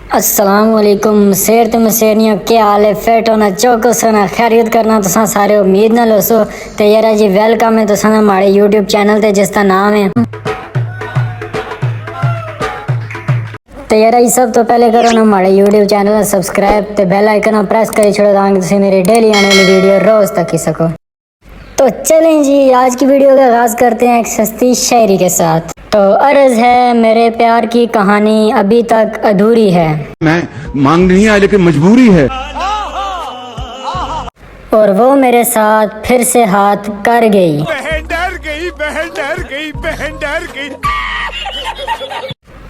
अस्सलामुअलैकुम शेर तुम शेरनियों क्या हाल है। फिट होना चौको सोना खैरियत करना तुसा सारे उम्मीद ना लोसो तो यार जी वेलकम है तुसा हमारे यूट्यूब चैनल ते जिसका नाम है तो यार सब तो पहले करो ना हमारे यूट्यूब चैनल सब्सक्राइब ते बेल आइकन प्रेस कर छोड़ो ताकि तुम मेरी डेली आने वाली वीडियो रोज तक ही सको। तो चलें जी आज की वीडियो का आगाज करते हैं एक सस्ती शायरी के साथ। तो अर्ज है मेरे प्यार की कहानी अभी तक अधूरी है, मैं मांग नहीं आया लेकिन मजबूरी है, और वो मेरे साथ फिर से हाथ कर गई। बहन डर गई, बहन डर गई, बहन डर गई।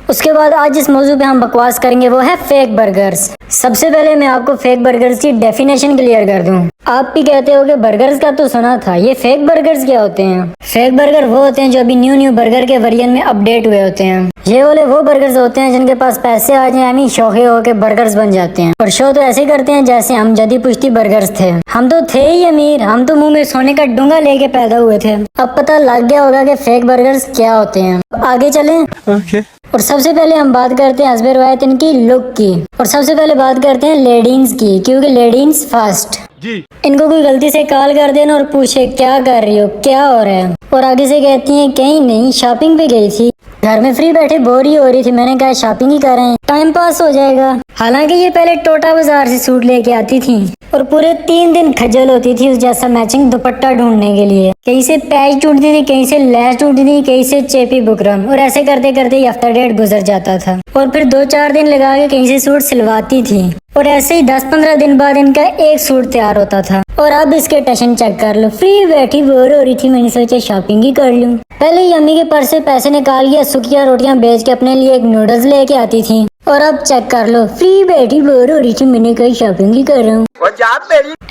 उसके बाद आज जिस मौजू पे हम बकवास करेंगे वो है फेक बर्गर्स। सबसे पहले मैं आपको फेक बर्गर्स की डेफिनेशन क्लियर कर दूं। आप भी कहते हो कि बर्गर्स का तो सुना था, ये फेक बर्गर्स क्या होते हैं? फेक बर्गर वो होते हैं जो अभी न्यू बर्गर के वेरिएंट में अपडेट हुए होते हैं। ये वाले वो बर्गर्स होते हैं जिनके पास पैसे आ जाए यानी शौके होके बर्गर्स बन जाते हैं। और शो तो ऐसे करते हैं जैसे हम जदी पुश्ती बर्गर्स थे। हम तो थे ही अमीर, हम तो मुंह में सोने का डूंगा लेके पैदा हुए थे। अब पता लग गया होगा कि फेक बर्गर्स क्या होते हैं। आगे चलें। और सबसे पहले हम बात करते हैं हस्बे रवायत इनकी लुक की, और सबसे पहले बात करते हैं लेडीज की, क्योंकि लेडीज फास्ट जी। इनको कोई गलती से कॉल कर देना और पूछे क्या कर रही हो, क्या हो रहा है, और आगे से कहती हैं कहीं नहीं शॉपिंग पे गई थी, घर में फ्री बैठे बोर ही हो रही थी, मैंने कहा शॉपिंग ही करें टाइम पास हो जाएगा। हालांकि ये पहले टोटा बाजार से सूट लेके आती थी और पूरे 3 दिन खज्जल होती थी उस जैसा मैचिंग दुपट्टा ढूंढने के लिए। कहीं से पैच ढूंढती थी, कहीं से लैस ढूंढती थी, कहीं से चेपी बुकरम, और ऐसे करते करते हफ्ता डेढ़ गुजर जाता था। और फिर 2-4 दिन लगा के कहीं से सूट सिलवाती थी, और ऐसे ही 10-15 दिन बाद इनका एक सूट तैयार होता था। और अब इसके टशन चेक कर लो, फ्री बैठी बोर हो रही थी, मैंने सोचा शॉपिंग ही कर लूं। पहले ही अम्मी के पर्स से पैसे निकाल के सुखिया रोटियां बेच के अपने लिए एक नूडल्स लेके आती थी, और अब चेक कर लो फ्री बैठी बोर हो रही थी, मैंने कहीं शॉपिंग ही कर रहा हूँ।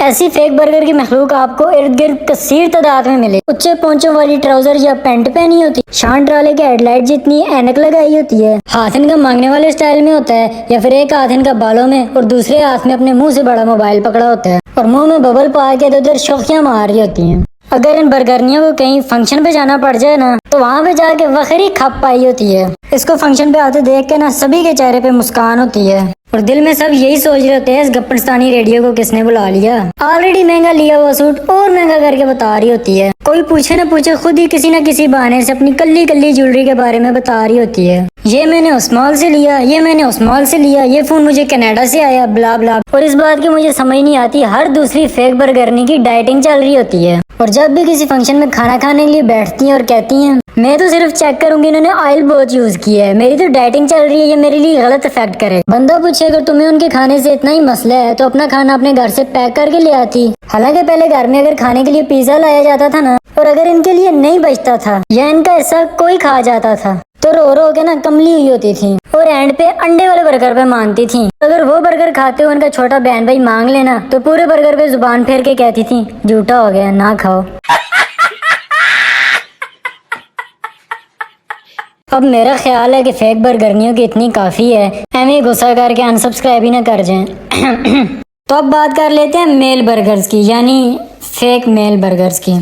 ऐसी फेक बर्गर की मखलूक आपको इर्द गिर्द कसीर तादाद में मिले। उच्चे पोंचों वाली ट्राउजर या पैंट पहनी होती, शान ट्राले के हेडलाइट जितनी ऐनक लगाई होती है, हाथ इनका मांगने वाले स्टाइल में होता है, या फिर एक हाथ इनका बालों में और दूसरे हाथ में अपने मुंह से बड़ा मोबाइल पकड़ा होता है, और मुंह में बबल पा के इधर शौकियां मार रही होती हैं। अगर इन बर्गरनियों को कहीं फंक्शन पे जाना पड़ जाए ना तो वहाँ पे जाके वखरी खप पाई होती है। इसको फंक्शन पे आते देख के ना सभी के चेहरे पे मुस्कान होती है, और दिल में सब यही सोच रहे होते हैं इस गप्परस्तानी रेडियो को किसने बुला लिया। ऑलरेडी महंगा लिया हुआ सूट और महंगा करके बता रही होती है, कोई पूछे न पूछे खुद ही किसी न किसी बहाने से अपनी कल्ली कल्ली ज्वेलरी के बारे में बता रही होती है। ये मैंने उस मॉल से लिया, ये मैंने उस मॉल से लिया, ये फोन मुझे कनाडा से आया, ब्ला ब्ला। और इस बात की मुझे समझ नहीं आती, हर दूसरी फेक बर्गरनी की डाइटिंग चल रही होती है, और जब भी किसी फंक्शन में खाना खाने के लिए बैठती हैं और कहती हैं मैं तो सिर्फ चेक करूंगी इन्होंने ऑयल बहुत यूज किया है, मेरी तो डाइटिंग चल रही है, ये मेरे लिए गलत इफेक्ट करे। बंदा पूछे अगर तुम्हें उनके खाने से इतना ही मसला है तो अपना खाना अपने घर से पैक करके ले आती। हालांकि पहले घर में अगर खाने के लिए पिज्जा लाया जाता था ना, और अगर इनके लिए नहीं बचता था या इनका हिस्सा कोई खा जाता था तो रो रो के ना कमली हुई होती थी, और एंड पे अंडे वाले बर्गर पे मानती थी। अगर वो बर्गर खाते हुए उनका छोटा बहन भाई मांग लेना तो पूरे बर्गर पे जुबान फेर के कहती थी झूठा हो गया ना खाओ। अब मेरा ख्याल है कि फेक बर्गरनियों की इतनी काफी है, हमें गुस्सा करके अनसब्सक्राइब ही ना कर जाएं। तो अब बात कर लेते हैं मेल बर्गर्स की, यानी फेक मेल बर्गर्स की।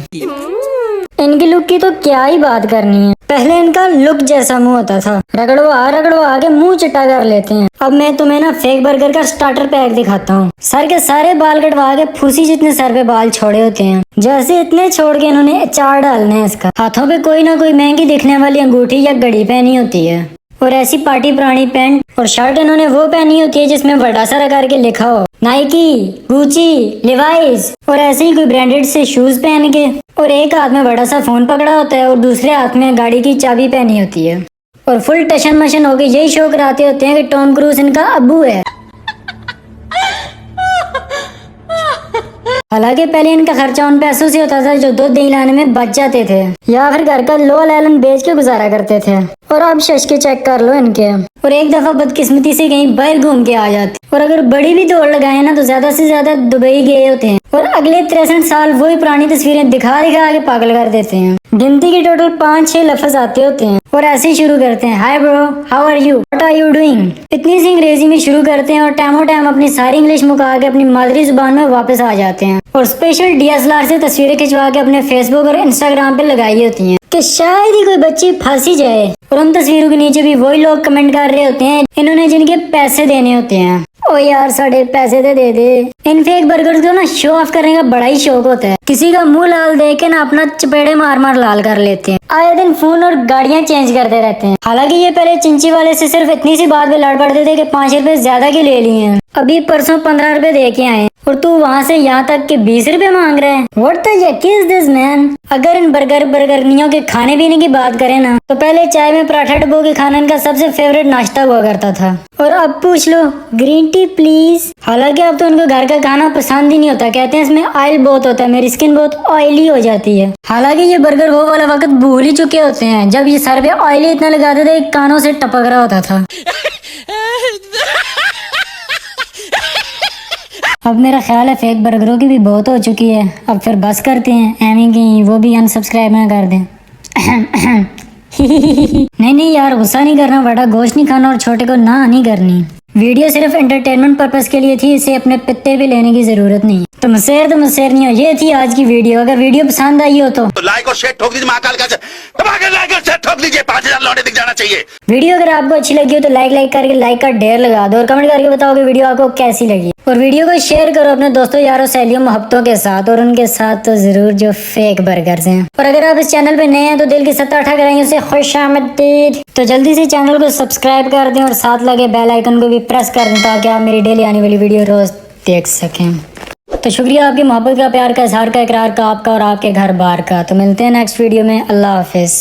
इनकी लुक की तो क्या ही बात करनी है। पहले इनका लुक जैसा मुंह होता था, रगड़वा के मुंह चिट्टा कर लेते हैं। अब मैं तुम्हें ना फेक बर्गर का स्टार्टर पैक दिखाता हूँ। सर के सारे बाल कटवा के फूसी जितने सर पे बाल छोड़े होते हैं, जैसे इतने छोड़ के इन्होंने अचार डालना है इसका। हाथों पे कोई ना कोई महंगी दिखने वाली अंगूठी या घड़ी पहनी होती है, और ऐसी पार्टी पुरानी पैंट और शर्ट इन्होंने वो पहनी होती है जिसमें बड़ा सा करके लिखा हो नाइकी, गुची, लिवाइस, और ऐसे ही कोई ब्रांडेड से शूज पहन के, और एक हाथ में बड़ा सा फोन पकड़ा होता है और दूसरे हाथ में गाड़ी की चाबी पहनी होती है, और फुल टशन मशन होके यही शो कराते होते हैं कि टॉम क्रूज इनका अब्बू है। हालांकि पहले इनका खर्चा उन पैसों से होता था जो दूध दही लाने में बच जाते थे, या फिर घर का लो लैलन बेच के गुजारा करते थे। और अब शश के चेक कर लो इनके, और एक दफा बदकिस्मती से कहीं बाहर घूम के आ जाते, और अगर बड़ी भी दौड़ लगाए ना तो ज्यादा से ज्यादा दुबई गए होते हैं, और अगले 63 साल वही पुरानी तस्वीरें दिखा के पागल कर देते हैं। गिनती के टोटल 5-6 लफ्ज आते होते हैं, और ऐसे ही शुरू करते हैं hi bro, how are you, what are you doing. इतनी सी अंग्रेजी में शुरू करते हैं और टाइमो टाइम अपनी सारी इंग्लिश मुका के अपनी मादरी जुबान में वापस आ जाते हैं, और स्पेशल DSLR से तस्वीरें खिंचवा के अपने फेसबुक और इंस्टाग्राम पे लगाई होती हैं कि शायद ही कोई बच्ची फंसी जाए। और उन तस्वीरों के नीचे भी वही लोग कमेंट कर रहे होते हैं इन्होंने जिनके पैसे देने होते हैं। ओ यार साढ़े पैसे दे दे। इन फेक बर्गर्स को ना शो ऑफ करने का बड़ा ही शौक होता है। किसी का मुंह लाल देख के ना अपना चपेड़े मार मार लाल कर लेते हैं। आए दिन फोन और गाड़ियां चेंज करते रहते हैं। हालांकि ये पहले चिंची वाले से सिर्फ इतनी सी बात पे लड़ पड़ते थे कि 5 रुपए ज्यादा के ले लिए हैं। अभी परसों 15 रुपए दे के आए और तू वहाँ से यहाँ तक के 20 रुपए मांग रहे हैं। व्हाट द यक इज दिस मैन। अगर इन बर्गरनियों के खाने पीने की बात करें ना तो पहले चाय में पराठा डुबो के खाना इनका सबसे फेवरेट नाश्ता हुआ करता था। और अब पूछ लो ग्रीन टी प्लीज। हालांकि अब तो उनको घर का खाना पसंद ही नहीं होता। कहते हैं इसमें ऑयल बहुत होता है, मेरी स्किन बहुत ऑयली हो जाती है। हालांकि ये बर्गर वो वाला वक्त भूल ही चुके होते हैं जब ये सर पे ऑयली इतना लगाते थे कानों से टपक रहा होता था। अब मेरा ख्याल है फेक बर्गरों की भी बहुत हो चुकी है। अब फिर बस करते हैं एमी की वो भी अनसब्सक्राइब ना कर दें। नहीं यार गुस्सा नहीं करना, बड़ा गोश्त नहीं खाना और छोटे को ना नहीं करनी। वीडियो सिर्फ एंटरटेनमेंट पर्पस के लिए थी, इसे अपने पित्ते पे लेने की जरूरत नहीं है। तो मुसेर नहीं हो। ये थी आज की वीडियो। अगर वीडियो पसंद आई हो तो लाइक और शेयर ठोक दीजिए। महाकाल का दबाकर लाइक और शेयर ठोक दीजिए। 5000 लौटे दिख जाना चाहिए। वीडियो अगर आपको अच्छी लगी हो तो लाइक करके लाइक का ढेर लगा दो और कमेंट करके बताओ कि वीडियो आपको कैसी लगी। और वीडियो को शेयर करो अपने दोस्तों यारों सहेलियों मोहब्बतों के साथ और उनके साथ तो जरूर जो फेक बर्गर्स हैं। और अगर आप इस चैनल पे नए हैं तो दिल की सत्ता उठा करेंगे उसे खुशामदीद। तो जल्दी से चैनल को सब्सक्राइब कर दें और साथ लगे बेल आइकन को भी प्रेस कर दें ताकि आप मेरी डेली आने वाली वीडियो रोज देख सकें। तो शुक्रिया आपकी मोहब्बत का, प्यार का, इजहार का, इकरार का, आपका और आपके घर बार का। तो मिलते हैं नेक्स्ट वीडियो में। अल्लाह हाफिज।